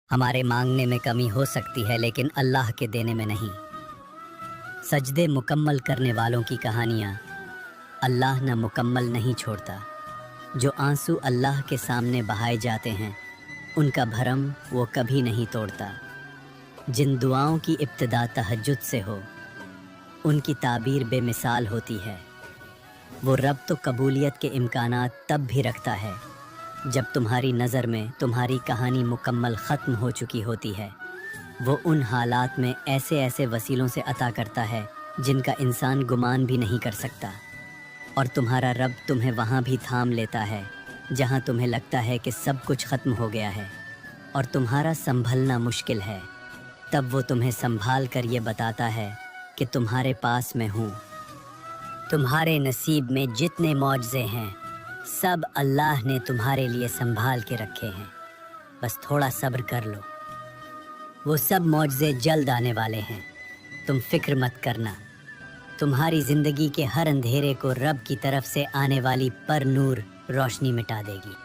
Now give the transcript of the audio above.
हमारे मांगने में कमी हो सकती है लेकिन अल्लाह के देने में नहीं। सजदे मुकम्मल करने वालों की कहानियाँ अल्लाह न मुकम्मल नहीं छोड़ता। जो आंसू अल्लाह के सामने बहाए जाते हैं उनका भरम वो कभी नहीं तोड़ता। जिन दुआओं की इब्तिदा तहज्जुद से हो उनकी ताबीर बेमिसाल होती है। वो रब तो कबूलियत के इम्कानात तब भी रखता है जब तुम्हारी नज़र में तुम्हारी कहानी मुकम्मल ख़त्म हो चुकी होती है। वो उन हालात में ऐसे ऐसे वसीलों से अता करता है जिनका इंसान गुमान भी नहीं कर सकता। और तुम्हारा रब तुम्हें वहाँ भी थाम लेता है जहाँ तुम्हें लगता है कि सब कुछ ख़त्म हो गया है और तुम्हारा संभलना मुश्किल है। तब वो तुम्हें संभाल कर ये बताता है कि तुम्हारे पास मैं हूँ। तुम्हारे नसीब में जितने मौजज़े हैं सब अल्लाह ने तुम्हारे लिए संभाल के रखे हैं। बस थोड़ा सब्र कर लो, वो सब मौजज़े जल्द आने वाले हैं। तुम फिक्र मत करना। तुम्हारी ज़िंदगी के हर अंधेरे को रब की तरफ से आने वाली पर नूर रोशनी मिटा देगी।